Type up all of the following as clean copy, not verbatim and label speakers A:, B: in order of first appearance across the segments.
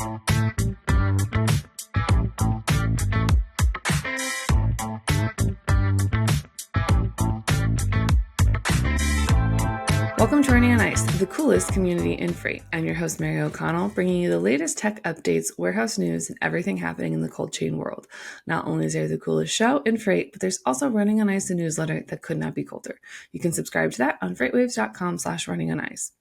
A: Welcome to Running on Ice, the coolest community in freight. I'm your host, Mary O'Connell, bringing you the latest tech updates, warehouse news, and everything happening in the cold chain world. Not only is there the coolest show in freight, but there's also Running on Ice, a newsletter that could not be colder. You can subscribe to that on freightwaves.com/runningoниce.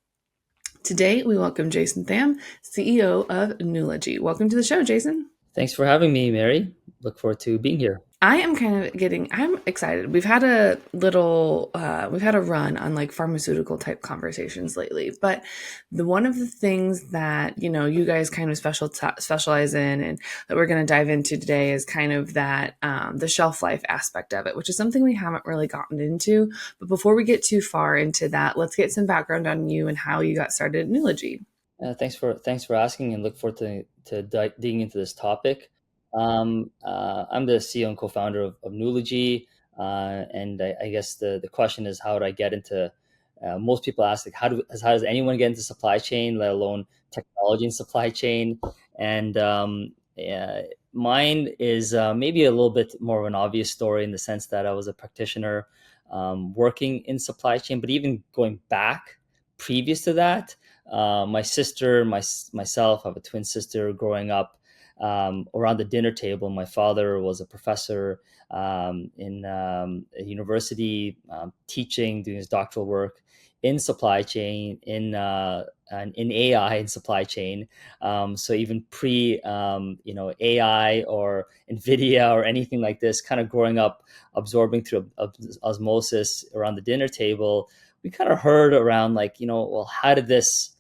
A: Today, we welcome Jason Tham, CEO of Nulogy. Welcome to the show, Jason.
B: Thanks for having me, Mary. Look forward to being here.
A: I'm excited. We've had a run on like pharmaceutical type conversations lately, but one of the things that, you guys kind of specialize in and that we're going to dive into today is kind of that, the shelf life aspect of it, which is something we haven't really gotten into. But before we get too far into that, let's get some background on you and how you got started at Nulogy.
B: Thanks for asking, and look forward to digging into this topic. I'm the CEO and co-founder of Nulogy, and I guess the question is, how do I get into? Most people ask, like, how does anyone get into supply chain, let alone technology and supply chain? And mine is maybe a little bit more of an obvious story in the sense that I was a practitioner working in supply chain, but even going back previous to that, my sister, myself, I have a twin sister growing up. Around the dinner table, my father was a professor in a university, teaching, doing his doctoral work in supply chain, in AI in supply chain. So even pre, AI or NVIDIA or anything like this, kind of growing up, absorbing through osmosis around the dinner table, we kind of heard around like, well, how did this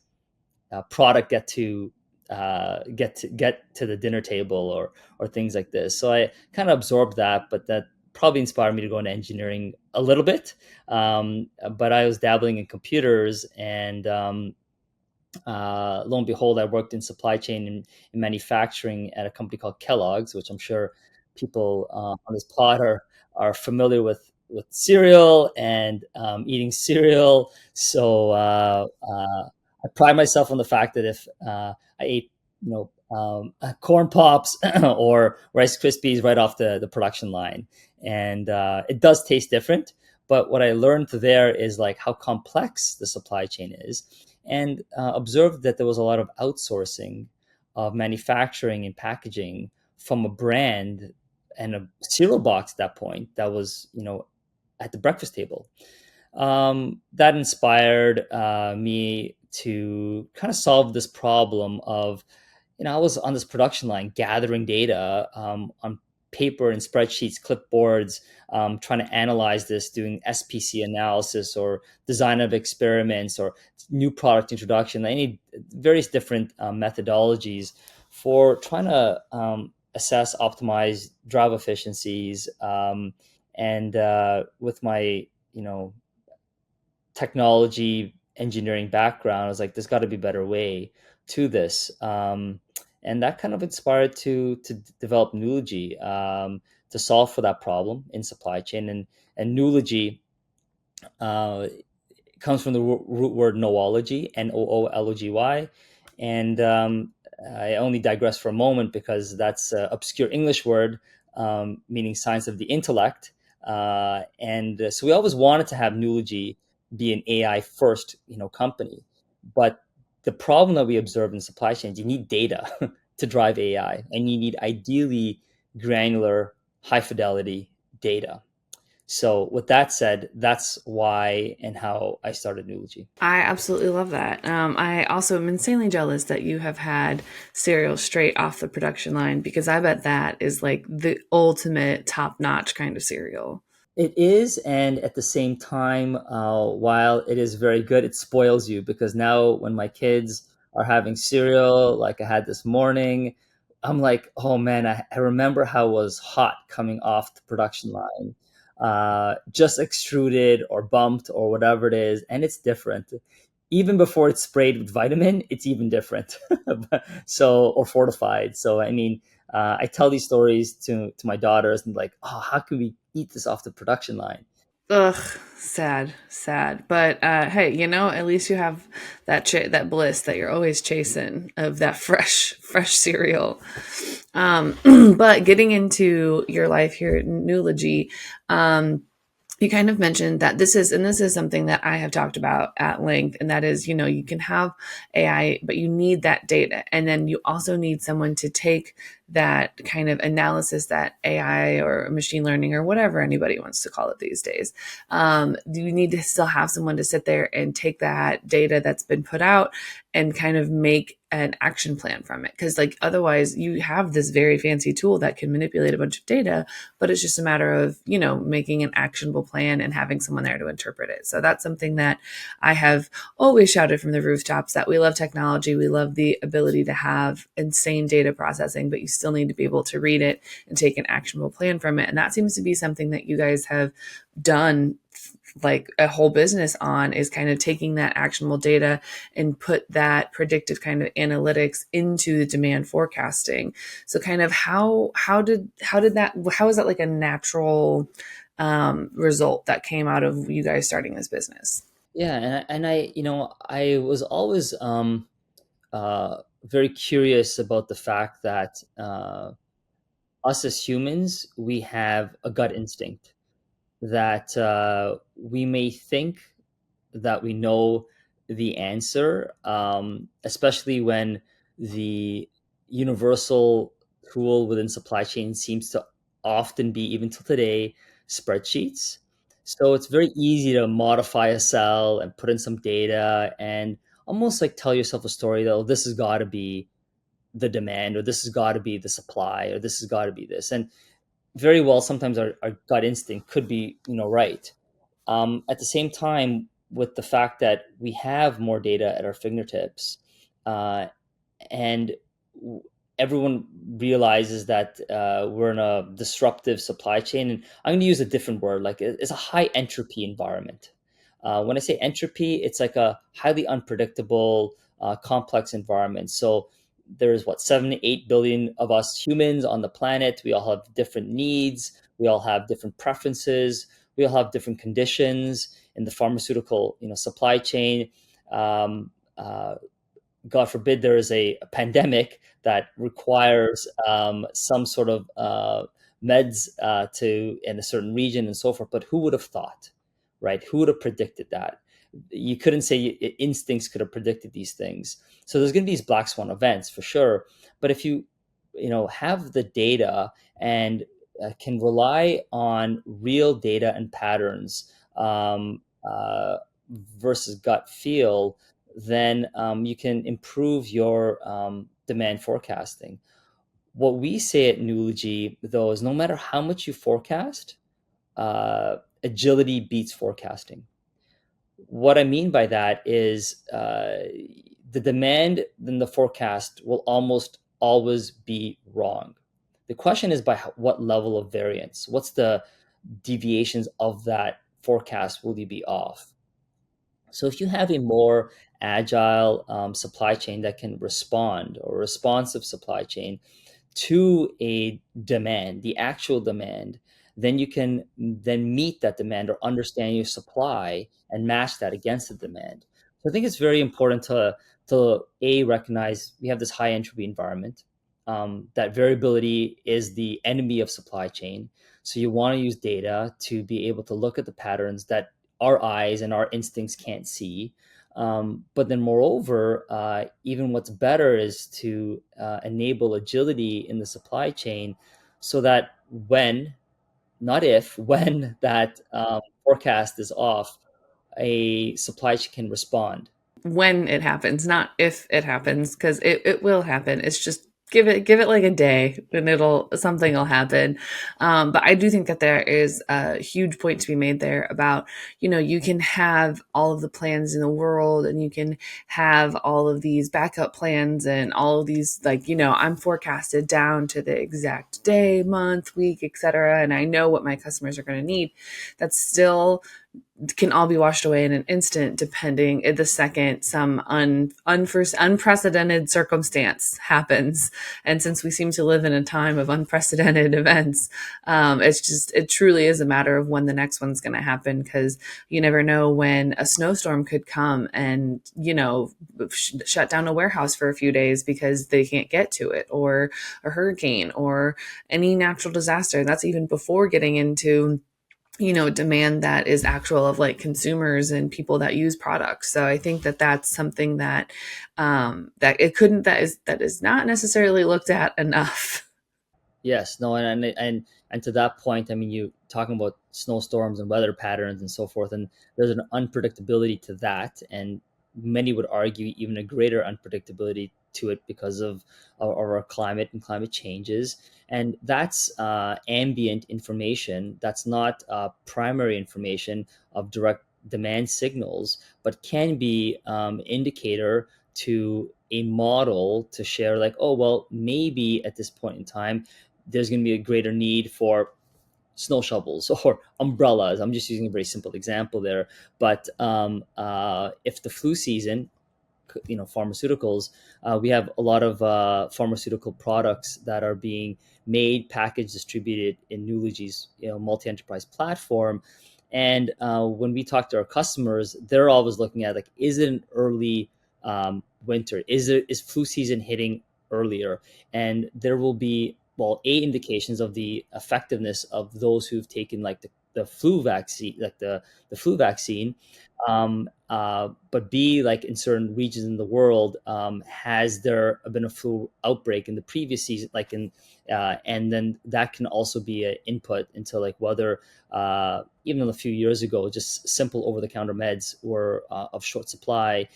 B: product get to the dinner table or things like this. So I kind of absorbed that, but that probably inspired me to go into engineering a little bit. But I was dabbling in computers, and lo and behold, I worked in supply chain and in manufacturing at a company called Kellogg's, which I'm sure people on this pod are familiar with cereal and eating cereal. So I pride myself on the fact that if I ate, corn pops or Rice Krispies right off the production line, and it does taste different. But what I learned there is like how complex the supply chain is, and observed that there was a lot of outsourcing of manufacturing and packaging from a brand and a cereal box at that point that was, at the breakfast table. That inspired me to kind of solve this problem of, I was on this production line gathering data on paper and spreadsheets, clipboards, trying to analyze this, doing SPC analysis or design of experiments or new product introduction. I need various different methodologies for trying to assess, optimize, drive efficiencies. And with my, technology engineering background, I was like, there's got to be a better way to this. And that kind of inspired to develop Nulogy to solve for that problem in supply chain. And Nulogy comes from the root word noology, Noology. And I only digress for a moment because that's an obscure English word meaning science of the intellect. So we always wanted to have Nulogy be an AI first, company. But the problem that we observe in supply chains, you need data to drive AI, and you need ideally granular, high fidelity data. So with that said, that's why and how I started Nulogy.
A: I absolutely love that. I also am insanely jealous that you have had cereal straight off the production line, because I bet that is like the ultimate top-notch kind of cereal.
B: It is, and at the same time, while it is very good, it spoils you, because now when my kids are having cereal, like I had this morning, I'm like, oh man, I remember how it was hot coming off the production line, just extruded or bumped or whatever it is, and it's different. Even before it's sprayed with vitamin, it's even different. So, or fortified. So, I mean, I tell these stories to my daughters and like, oh, how can we eat this off the production line?
A: Ugh, sad, sad. But hey, at least you have that bliss that you're always chasing of that fresh cereal. But getting into your life here at Nulogy, you kind of mentioned that this is something that I have talked about at length, and that is, you can have AI, but you need that data. And then you also need someone to take that kind of analysis that AI or machine learning or whatever anybody wants to call it these days. You need to still have someone to sit there and take that data that's been put out and kind of make an action plan from it. Because, like, otherwise, you have this very fancy tool that can manipulate a bunch of data, but it's just a matter of, making an actionable plan and having someone there to interpret it. So that's something that I have always shouted from the rooftops, that we love technology. We love the ability to have insane data processing, but you still need to be able to read it and take an actionable plan from it. And that seems to be something that you guys have done like a whole business on, is kind of taking that actionable data and put that predictive kind of analytics into the demand forecasting. So kind of how is that like a natural result that came out of you guys starting this business?
B: Yeah, I was always very curious about the fact that us as humans, we have a gut instinct that we may think that we know the answer, especially when the universal tool within supply chain seems to often be, even till today, spreadsheets. So it's very easy to modify a cell and put in some data and almost like tell yourself a story that, oh, this has got to be the demand, or this has got to be the supply, or this has got to be this. And very well, sometimes our gut instinct could be, right. At the same time, with the fact that we have more data at our fingertips, uh, and everyone realizes that we're in a disruptive supply chain, and I'm going to use a different word, like it's a high entropy environment. When I say entropy, it's like a highly unpredictable, complex environment. So there's what, 7 to 8 billion of us humans on the planet. We all have different needs. We all have different preferences. We all have different conditions in the pharmaceutical, supply chain. Um, uh, God forbid there is a pandemic that requires some sort of meds to in a certain region and so forth. But who would have thought, right? Who would have predicted that? You couldn't say instincts could have predicted these things. So there's going to be these black swan events for sure. But if you have the data and can rely on real data and patterns, versus gut feel, then you can improve your demand forecasting. What we say at Nulogy, though, is no matter how much you forecast, agility beats forecasting. What I mean by that is the demand in the forecast will almost always be wrong. The question is by what level of variance? What's the deviations of that forecast will you be off? So if you have a more agile supply chain that can respond, or responsive supply chain to a demand, the actual demand, then you can then meet that demand or understand your supply and match that against the demand. So I think it's very important to a recognize we have this high entropy environment. That variability is the enemy of supply chain. So you want to use data to be able to look at the patterns that our eyes and our instincts can't see. But then, moreover, even what's better is to enable agility in the supply chain so that when, not if, when that forecast is off, a supply chain can respond.
A: When it happens, not if it happens, because it will happen. It's just give it like a day and it'll something will happen. But I do think that there is a huge point to be made there about, you can have all of the plans in the world and you can have all of these backup plans and all of these, like, I'm forecasted down to the exact day, month, week, etc. And I know what my customers are going to need. That's still can all be washed away in an instant, depending the second some unprecedented circumstance happens. And since we seem to live in a time of unprecedented events, it truly is a matter of when the next one's going to happen, because you never know when a snowstorm could come and, shut down a warehouse for a few days because they can't get to it, or a hurricane, or any natural disaster. That's even before getting into demand that is actual of like consumers and people that use products. So I think that that's something that that it couldn't that is not necessarily looked at enough.
B: Yes, no, and to that point, I mean, you talking about snowstorms and weather patterns and so forth, and there's an unpredictability to that, and many would argue even a greater unpredictability to it because of our climate and climate changes, and that's ambient information. That's not primary information of direct demand signals, but can be indicator to a model to share, like, oh well, maybe at this point in time there's going to be a greater need for snow shovels or umbrellas. I'm just using a very simple example there. But if the flu season, pharmaceuticals, we have a lot of pharmaceutical products that are being made, packaged, distributed in Nulogy's multi-enterprise platform. And when we talk to our customers, they're always looking at, like, is it an early winter? Is flu season hitting earlier? And there will be, well, indications of the effectiveness of those who've taken, like, the flu vaccine, like the flu vaccine. But B, like, in certain regions in the world, has there been a flu outbreak in the previous season, like in, and then that can also be an input into, like, whether even a few years ago, just simple over-the-counter meds were of short supply,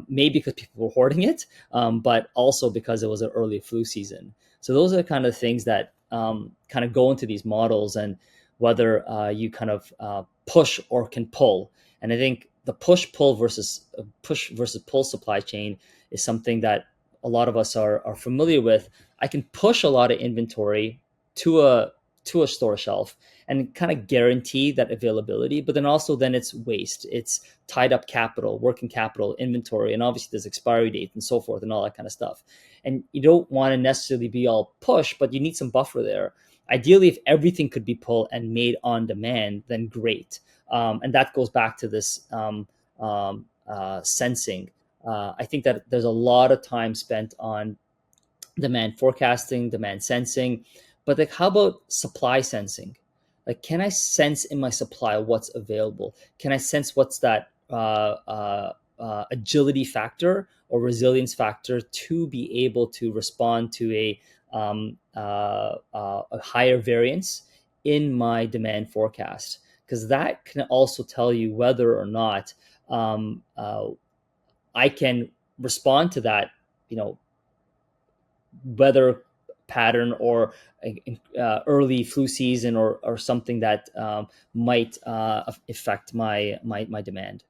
B: maybe because people were hoarding it, but also because it was an early flu season. So those are the kind of things that kind of go into these models, and whether you kind of push or can pull. And I think the push versus pull supply chain is something that a lot of us are familiar with. I can push a lot of inventory to a store shelf and kind of guarantee that availability, but then also then it's waste. It's tied up capital, working capital, inventory, and obviously there's expiry date and so forth and all that kind of stuff. And you don't want to necessarily be all push, but you need some buffer there. Ideally, if everything could be pulled and made on demand, then great. And that goes back to this sensing. I think that there's a lot of time spent on demand forecasting, demand sensing, but, like, how about supply sensing? Like, can I sense in my supply what's available? Can I sense what's that agility factor or resilience factor to be able to respond to a higher variance in my demand forecast? Because that can also tell you whether or not um, uh, I can respond to that, you know, weather pattern, or early flu season, or something that might affect my demand.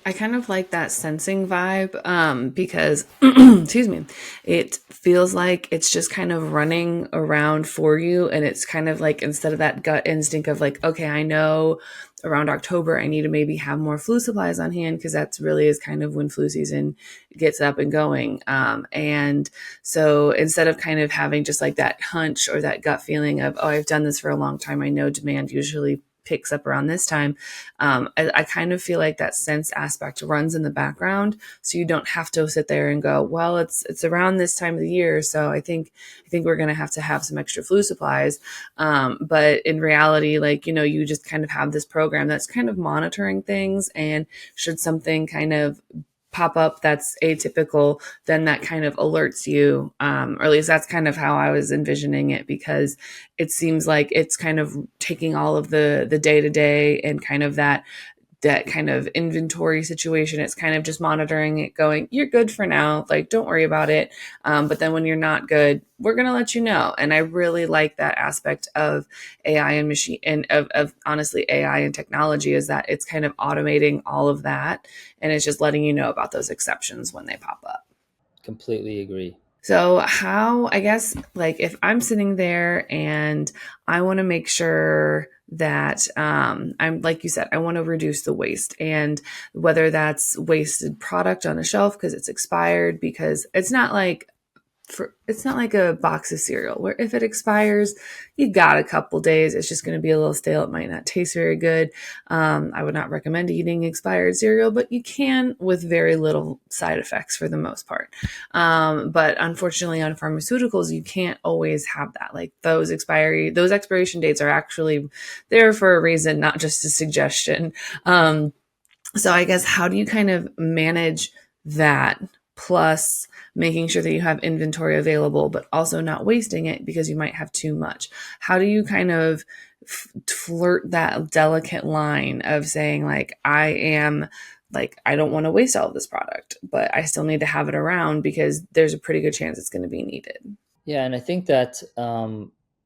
A: I kind of like that sensing vibe, because, excuse me, it feels like it's just kind of running around for you. And it's kind of like, instead of that gut instinct of like, okay, I know around October, I need to maybe have more flu supplies on hand, because that's really is kind of when flu season gets up and going. And so instead of kind of having just like that hunch or that gut feeling of, oh, I've done this for a long time, I know demand usually picks up around this time. I kind of feel like that sense aspect runs in the background, so you don't have to sit there and go, well, it's around this time of the year, so I think we're going to have some extra flu supplies. But in reality, like, you just kind of have this program that's kind of monitoring things, and should something kind of pop up that's atypical, then that kind of alerts you. Or at least that's kind of how I was envisioning it, because it seems like it's kind of taking all of the day to day and kind of that kind of inventory situation. It's kind of just monitoring it, going, you're good for now, like, don't worry about it. But then when you're not good, we're going to let you know. And I really like that aspect of AI and machine, and of honestly AI and technology, is that it's kind of automating all of that, and it's just letting you know about those exceptions when they pop up.
B: Completely agree.
A: So, how, I guess, like, if I'm sitting there and I want to make sure that I'm like you said, I want to reduce the waste, and whether that's wasted product on a shelf because it's expired, because it's not like a box of cereal where if it expires, you got a couple days, it's just going to be a little stale. It might not taste very good. I would not recommend eating expired cereal, but you can with very little side effects for the most part. But unfortunately, on pharmaceuticals, you can't always have that. Like those expiration dates are actually there for a reason, not just a suggestion. So I guess how do you kind of manage that, plus making sure that you have inventory available, but also not wasting it because you might have too much? How do you kind of flirt that delicate line of saying like, I don't want to waste all of this product, but I still need to have it around because there's a pretty good chance it's going to be needed.
B: Yeah, and I think that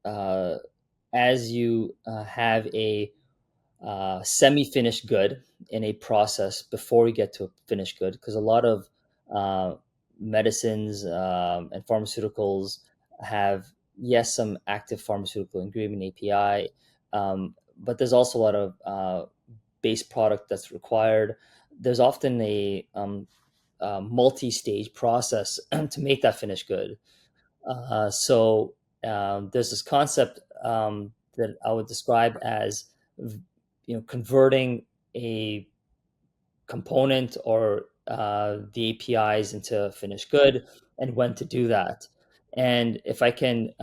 B: uh, as you have a semi-finished good in a process before you get to a finished good, because a lot of uh, medicines and pharmaceuticals have, yes, some active pharmaceutical ingredient API, but there's also a lot of base product that's required. There's often a multi-stage process to make that finished good. So there's this concept that I would describe as, converting a component or the APIs into finished good, and when to do that. And if I can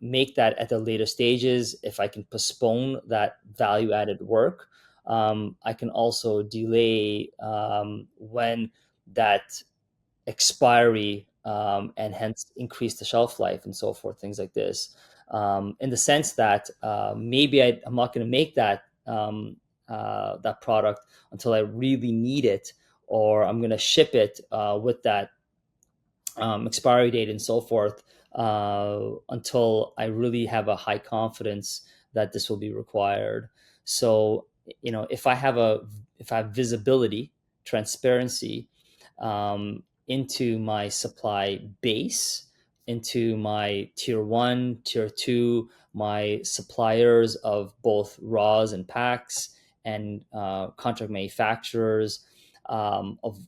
B: make that at the later stages, if I can postpone that value added work, I can also delay when that expiry, and hence increase the shelf life and so forth, things like this. In the sense that maybe I'm not going to make that product until I really need it, or I'm going to ship it with that expiry date and so forth, until I really have a high confidence that this will be required. So, if I have visibility, transparency, into my supply base, into my tier one, tier two, my suppliers of both raws and packs, and contract manufacturers, of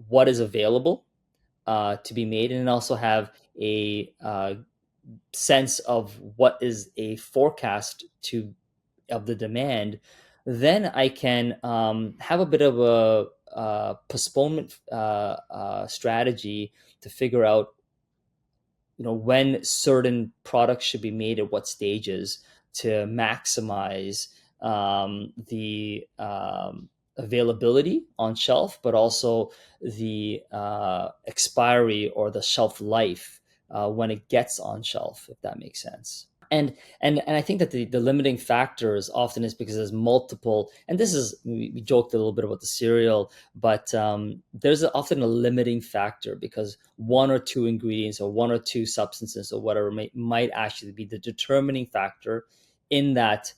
B: what is available to be made, and also have a sense of what is a forecast to of the demand, then I can have a bit of a postponement strategy to figure out, when certain products should be made at what stages, to maximize the availability on shelf, but also the expiry or the shelf life when it gets on shelf, if that makes sense. And I think that the limiting factors often is because there's multiple, and this is, we joked a little bit about the cereal, but there's often a limiting factor because one or two ingredients or one or two substances or whatever might actually be the determining factor in that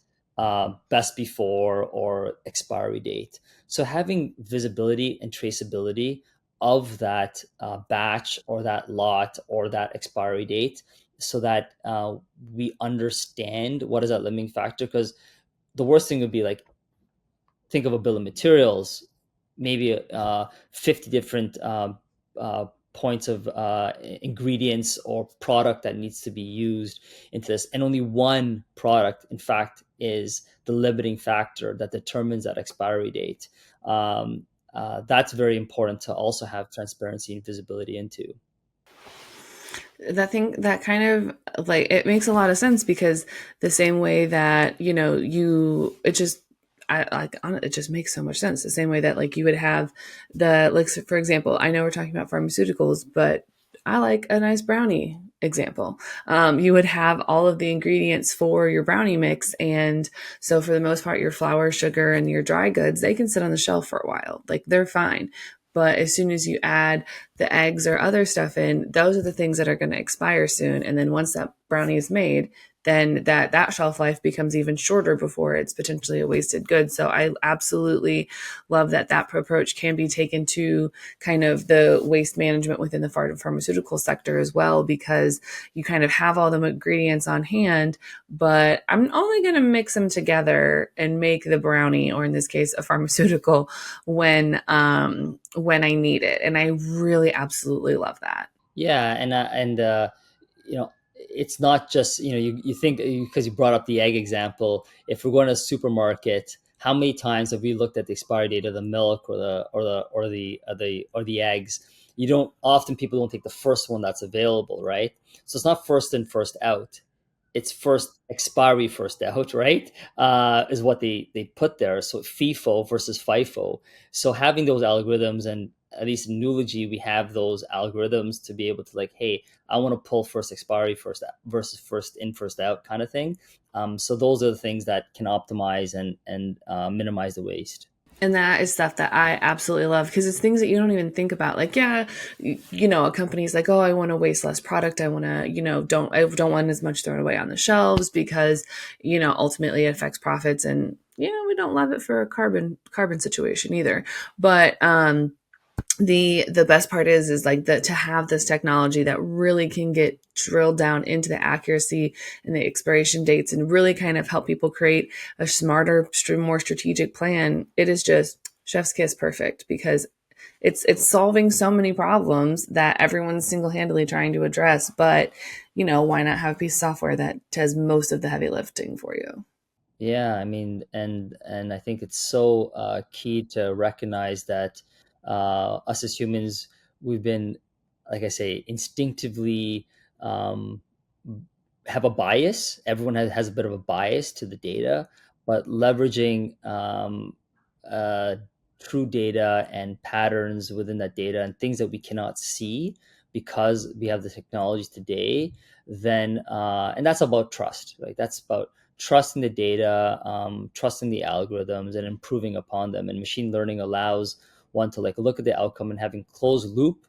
B: best before or expiry date. So having visibility and traceability of that batch or that lot or that expiry date, so that we understand what is that limiting factor. Because the worst thing would be like, think of a bill of materials, maybe 50 different points of ingredients or product that needs to be used into this, and only one product in fact is the limiting factor that determines that expiry date. That's very important to also have transparency and visibility into.
A: That thing that kind of like, it makes a lot of sense because the same way that it just it just makes so much sense. The same way that like you would have like, so for example, I know we're talking about pharmaceuticals, but I like a nice brownie example. You would have all of the ingredients for your brownie mix, and so for the most part, your flour, sugar, and your dry goods, they can sit on the shelf for a while, like they're fine. But as soon as you add the eggs or other stuff in, those are the things that are going to expire soon. And then once that brownie is made, then that shelf life becomes even shorter before it's potentially a wasted good. So I absolutely love that approach can be taken to kind of the waste management within the pharmaceutical sector as well, because you kind of have all the ingredients on hand, but I'm only going to mix them together and make the brownie, or in this case, a pharmaceutical, when I need it. And I really absolutely love that.
B: Yeah, and it's not just, you think, because you brought up the egg example. If we're going to a supermarket, how many times have we looked at the expiry date of the milk or the eggs? You don't often People don't take the first one that's available, right? So it's not first in, first out. It's first expiry, first out, right? Is what they put there. So FIFO versus FIFO. So having those algorithms, and at least in Nulogy, we have those algorithms to be able to, like, hey, I want to pull first expiry first versus first in, first out kind of thing. So those are the things that can optimize and minimize the waste.
A: And that is stuff that I absolutely love, because it's things that you don't even think about. Like, yeah, a company's like, oh, I want to waste less product. I want to, I don't want as much thrown away on the shelves, because, ultimately it affects profits. And, we don't love it for a carbon situation either. But, the best part is like that, to have this technology that really can get drilled down into the accuracy and the expiration dates and really kind of help people create a smarter, more strategic plan. It is just chef's kiss perfect, because it's solving so many problems that everyone's single-handedly trying to address. But why not have a piece of software that does most of the heavy lifting for you?
B: Yeah, I mean, and I think it's so key to recognize that us as humans, we've been, like I say, instinctively, um, have a bias. Everyone has a bit of a bias to the data, but leveraging uh, true data and patterns within that data and things that we cannot see because we have the technologies today, then and that's about trust, right? That's about trusting the data, trusting the algorithms, and improving upon them. And machine learning allows one to, like, look at the outcome and having closed loop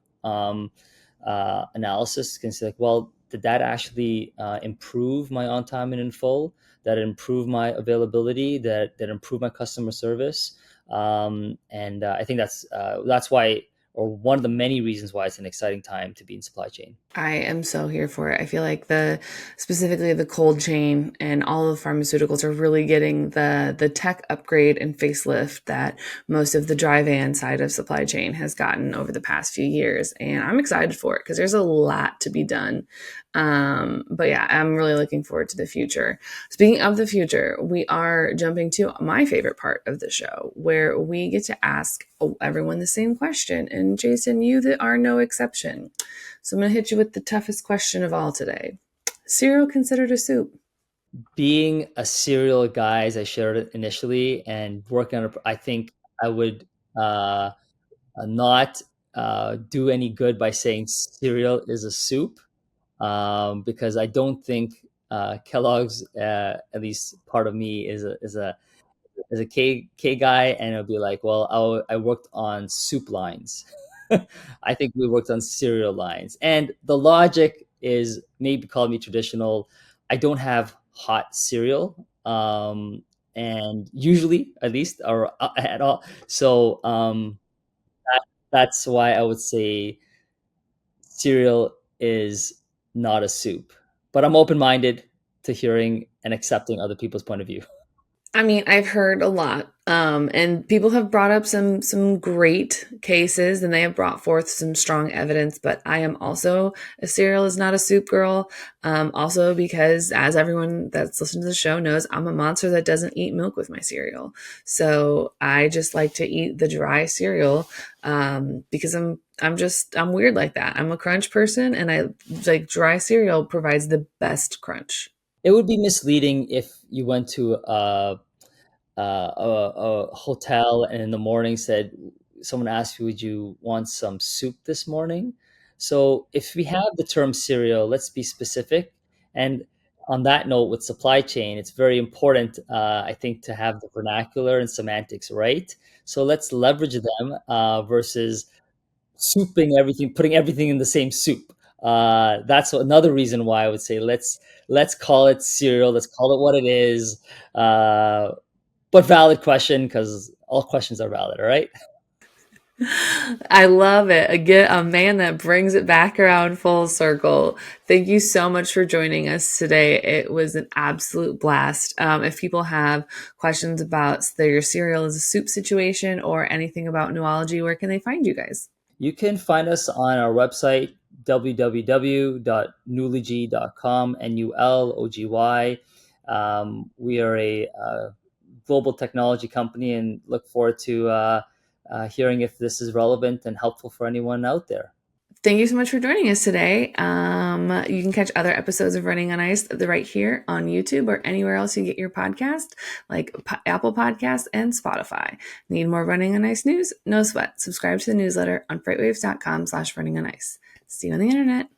B: analysis, can say, like, well, did that actually improve my on time and in full? That improve my availability? That improve my customer service? And I think that's why, or one of the many reasons why, it's an exciting time to be in supply chain.
A: I am so here for it. I feel like specifically the cold chain and all of pharmaceuticals are really getting the tech upgrade and facelift that most of the dry van side of supply chain has gotten over the past few years. And I'm excited for it, because there's a lot to be done. But yeah, I'm really looking forward to the future. Speaking of the future, we are jumping to my favorite part of the show, where we get to ask everyone the same question. And Jason, you that are no exception. So I'm going to hit you with the toughest question of all today. Cereal considered a soup?
B: Being a cereal guy, as I shared it initially, and working on it, I think I would uh, not do any good by saying cereal is a soup, because I don't think Kellogg's, at least part of me, is a K guy, and it'll be like, well, I worked on soup lines. I think we worked on cereal lines, and the logic is, maybe call me traditional. I don't have hot cereal, and usually, at least, or at all. So that, that's why I would say cereal is not a soup. But I'm open minded to hearing and accepting other people's point of view.
A: I mean, I've heard a lot, and people have brought up some great cases, and they have brought forth some strong evidence. But I am also a cereal is not a soup girl. Also, because as everyone that's listened to the show knows, I'm a monster that doesn't eat milk with my cereal. So I just like to eat the dry cereal, because I'm weird like that. I'm a crunch person, and I like dry cereal provides the best crunch.
B: It would be misleading if you went to a hotel and in the morning said, someone asked you, would you want some soup this morning? So if we have the term cereal, let's be specific. And on that note, with supply chain, it's very important, I think, to have the vernacular and semantics right. So let's leverage them versus souping everything, putting everything in the same soup. That's another reason why I would say let's call it cereal. Let's call it what it is. Uh, but valid question, because all questions are valid. All right.
A: I love it. Again, a man that brings it back around full circle. Thank you so much for joining us today. It was an absolute blast. If people have questions about their cereal as a soup situation or anything about Nuology, where can they find you guys?
B: You can find us on our website, www.nulogy.com, Nulogy. We are a global technology company and look forward to hearing if this is relevant and helpful for anyone out there.
A: Thank you so much for joining us today. You can catch other episodes of Running on Ice right here on YouTube or anywhere else you get your podcast, like Apple Podcasts and Spotify. Need more Running on Ice news? No sweat. Subscribe to the newsletter on freightwaves.com/running on ice. See you on the internet.